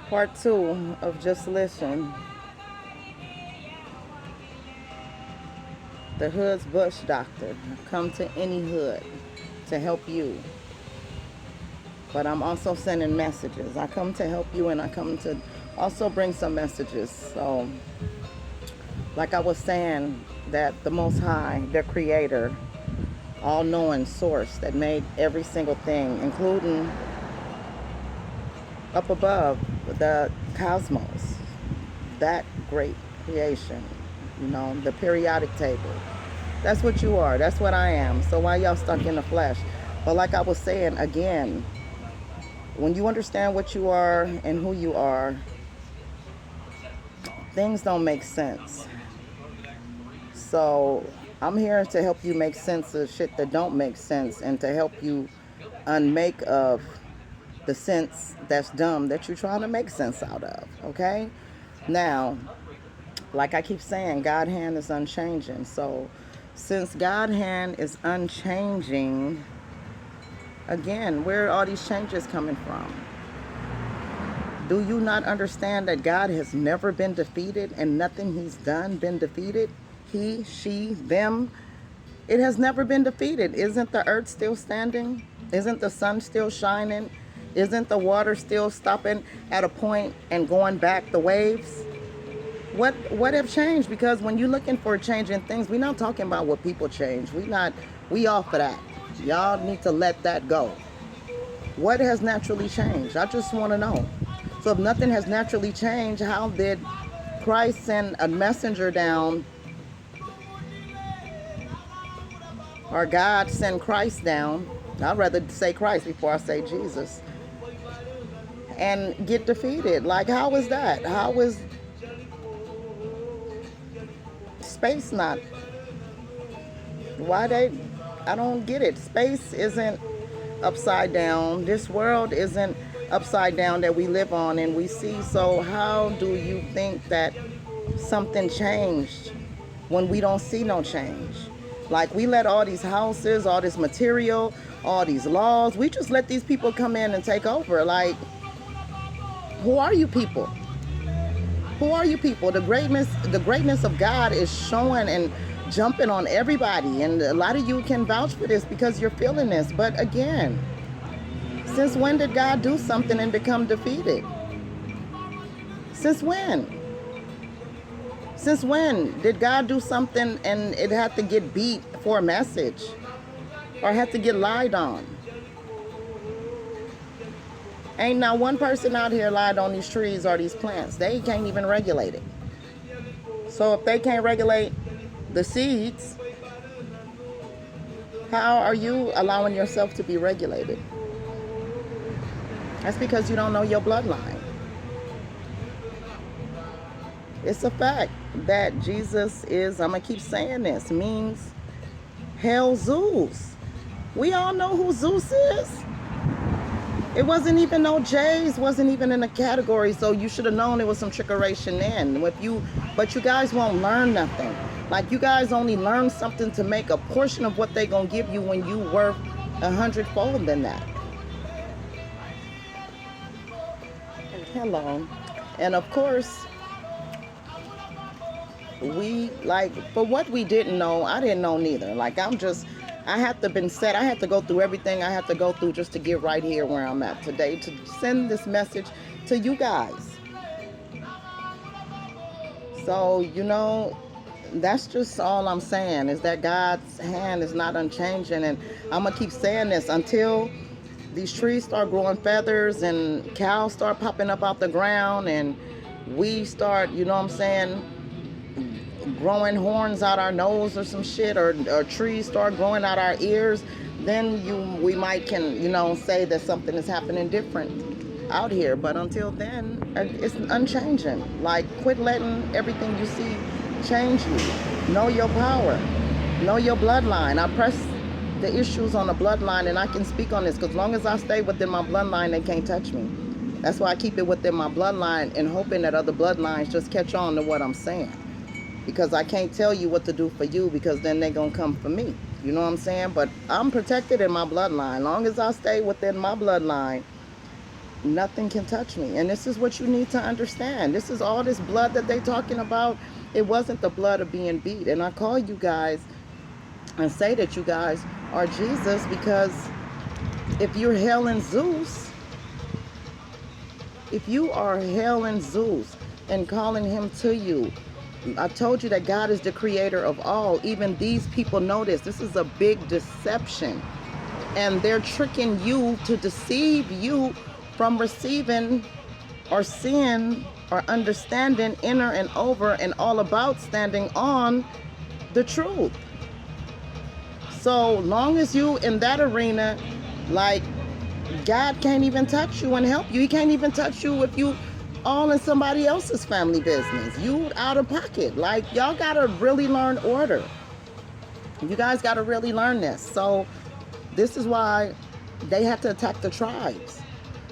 Part two of Just Listen, the hood's bush doctor. Come to any hood to help you. But I'm also sending messages. I come to help you and I come to also bring some messages. So, like I was saying, that the Most High, the Creator, all knowing source that made every single thing, including up above the cosmos, that great creation, the periodic table. That's what you are. That's what I am. So why y'all stuck in the flesh? But like I was saying again, when you understand what you are and who you are, things don't make sense. So I'm here to help you make sense of shit that don't make sense and to help you unmake of the sense that's dumb that you're trying to make sense out of. Okay? Now, like I keep saying, God hand is unchanging. So since God hand is unchanging, again, where are all these changes coming from? Do you not understand that God has never been defeated and nothing he's done been defeated? He, she, them, it has never been defeated. Isn't the earth still standing? Isn't the sun still shining? Isn't the water still stopping at a point and going back the waves? What have changed? Because when you're looking for changing things, we're not talking about what people change. We off of that. Y'all need to let that go. What has naturally changed? I just want to know. So if nothing has naturally changed, how did Christ send a messenger down, or God send Christ down? I'd rather say Christ before I say Jesus. And get defeated. Like, how is that? How is space not? I don't get it. Space isn't upside down. This world isn't upside down that we live on and we see. So how do you think that something changed when we don't see no change? Like, we let all these houses, all this material, all these laws, we just let these people come in and take over. Like, who are you people? Who are you people? The greatness of God is showing and jumping on everybody. And a lot of you can vouch for this because you're feeling this. But again, since when did God do something and become defeated? Since when? Since when did God do something and it had to get beat for a message? Or had to get lied on? Ain't not one person out here lied on these trees or these plants. They can't even regulate it. So if they can't regulate the seeds, how are you allowing yourself to be regulated? That's because you don't know your bloodline. It's a fact that Jesus is, I'm going to keep saying this, means Hell Zeus. We all know who Zeus is. It wasn't even no J's, wasn't even in the category, so you should have known there was some trickeration in. But you guys won't learn nothing. Like, you guys only learn something to make a portion of what they gonna give you when you worth 100-fold than that. Hello. And of course, for what we didn't know, I didn't know neither. Like, I had to been set. I had to go through everything I had to go through just to get right here where I'm at today, to send this message to you guys. So, that's just all I'm saying, is that God's hand is not unchanging. And I'm going to keep saying this until these trees start growing feathers and cows start popping up out the ground and we start, growing horns out our nose or some shit, or trees start growing out our ears, then we might can say that something is happening different out here. But until then, it's unchanging. Like, quit letting everything you see change you. Know your power. Know your bloodline. I press the issues on the bloodline, and I can speak on this because as long as I stay within my bloodline, they can't touch me. That's why I keep it within my bloodline and hoping that other bloodlines just catch on to what I'm saying. Because I can't tell you what to do for you, because then they're going to come for me. You know what I'm saying? But I'm protected in my bloodline. Long as I stay within my bloodline, nothing can touch me. And this is what you need to understand. This is all this blood that they talking about. It wasn't the blood of being beat. And I call you guys and say that you guys are Jesus, because if you're hailing Zeus, if you are hailing Zeus and calling him to you, I told you that God is the creator of all. Even these people know this. This is a big deception. And they're tricking you to deceive you from receiving or seeing or understanding inner and over and all about standing on the truth. So long as you in that arena, like, God can't even touch you and help you. He can't even touch you if you all in somebody else's family business. You out of pocket. Like, y'all gotta really learn order. You guys gotta really learn this. So this is why they had to attack the tribes.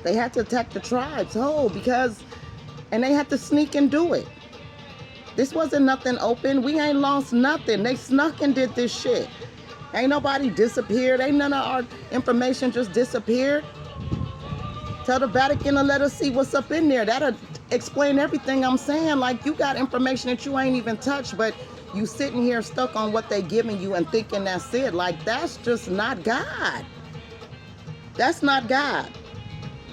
They had to attack the tribes, and they had to sneak and do it. This wasn't nothing open. We ain't lost nothing. They snuck and did this shit. Ain't nobody disappeared. Ain't none of our information just disappeared. Tell the Vatican to let us see what's up in there. That'll explain everything I'm saying. Like, you got information that you ain't even touched, but you sitting here stuck on what they giving you and thinking that's it. Like, that's just not God. That's not God.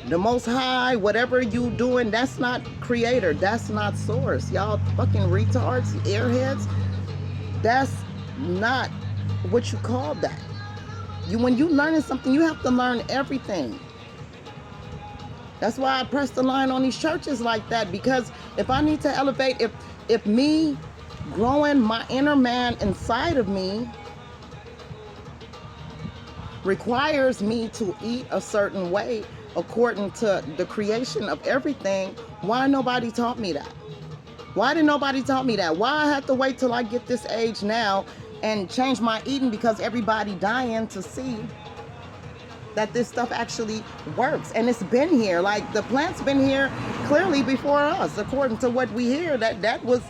The Most High, whatever you doing, that's not creator. That's not source. Y'all fucking retards, airheads. That's not what you call that. When you learning something, you have to learn everything. That's why I press the line on these churches like that, because if I need to elevate, if me growing my inner man inside of me requires me to eat a certain way according to the creation of everything, why nobody taught me that? Why did nobody taught me that? Why I have to wait till I get this age now and change my eating because everybody dying to see that this stuff actually works? And it's been here. Like, the plant's been here clearly before us, according to what we hear, that was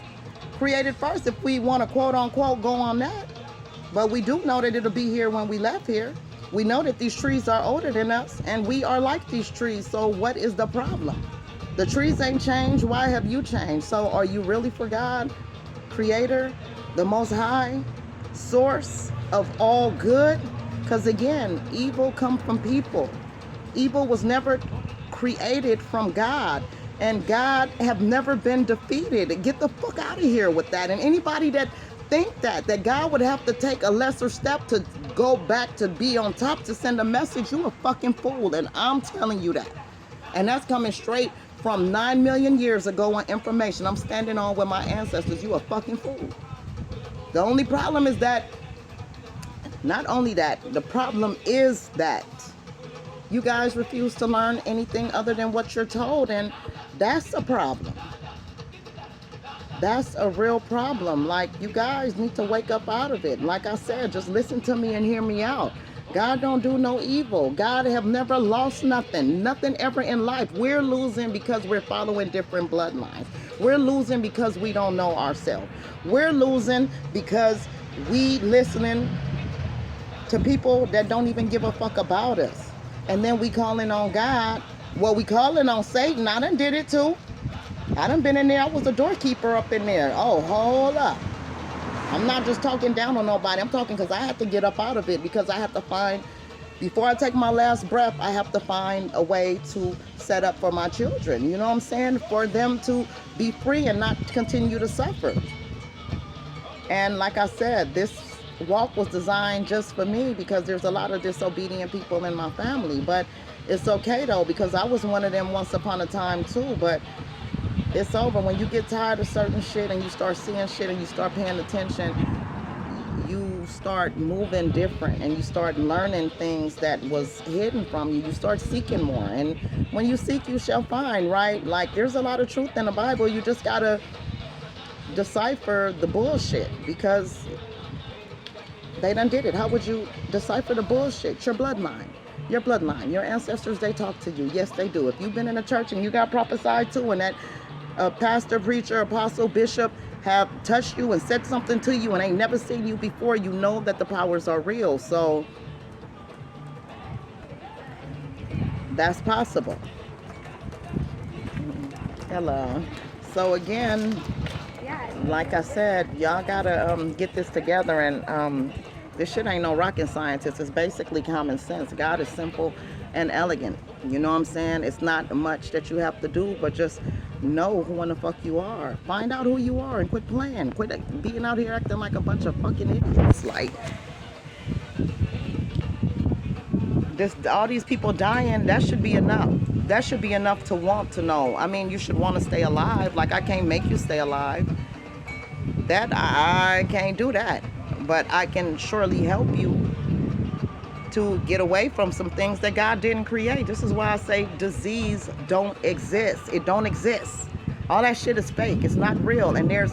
created first, if we want to quote unquote go on that. But we do know that it'll be here when we left here. We know that these trees are older than us, and we are like these trees. So what is the problem? The trees ain't changed. Why have you changed? So are you really for God, creator, the Most High, source of all good? Because again, evil comes from people. Evil was never created from God, and God have never been defeated. Get the fuck out of here with that. And anybody that think that God would have to take a lesser step to go back to be on top to send a message, you a fucking fool. And I'm telling you that. And that's coming straight from 9 million years ago on information I'm standing on with my ancestors. You a fucking fool. The only problem is that, not only that, the problem is that you guys refuse to learn anything other than what you're told, and that's a problem. That's a real problem. Like, you guys need to wake up out of it. Like I said, just listen to me and hear me out. God don't do no evil. God have never lost nothing. Nothing ever in life. We're losing because we're following different bloodlines. We're losing because we don't know ourselves. We're losing because we listening to people that don't even give a fuck about us. And then we calling on God. Well, we calling on Satan. I done did it too. I done been in there. I was a doorkeeper up in there. Oh, hold up. I'm not just talking down on nobody. I'm talking because I have to get up out of it, because I have to find, before I take my last breath, I have to find a way to set up for my children. You know what I'm saying? For them to be free and not continue to suffer. And like I said, this walk was designed just for me, because there's a lot of disobedient people in my family. But it's okay though, because I was one of them once upon a time too. But it's over. When you get tired of certain shit and you start seeing shit and you start paying attention, you start moving different, and you start learning things that was hidden from you. You start seeking more, and when you seek, you shall find, right? Like, there's a lot of truth in the Bible. You just gotta decipher the bullshit, because they done did it. How would you decipher the bullshit? Your bloodline. Your bloodline. Your ancestors, they talk to you. Yes, they do. If you've been in a church and you got prophesied to, and that pastor, preacher, apostle, bishop have touched you and said something to you and ain't never seen you before, you know that the powers are real. So that's possible. Hello. So again, like I said, y'all gotta get this together, and this shit ain't no rocket science. It's basically common sense. God is simple and elegant. You know what I'm saying? It's not much that you have to do, but just know who in the fuck you are. Find out who you are and quit playing. Quit being out here acting like a bunch of fucking idiots. Like this, all these people dying. That should be enough. That should be enough to want to know. I mean, you should want to stay alive. Like I can't make you stay alive. That I can't do that, but I can surely help you to get away from some things that God didn't create. This is why I say disease don't exist. It don't exist. All that shit is fake. It's not real. And there's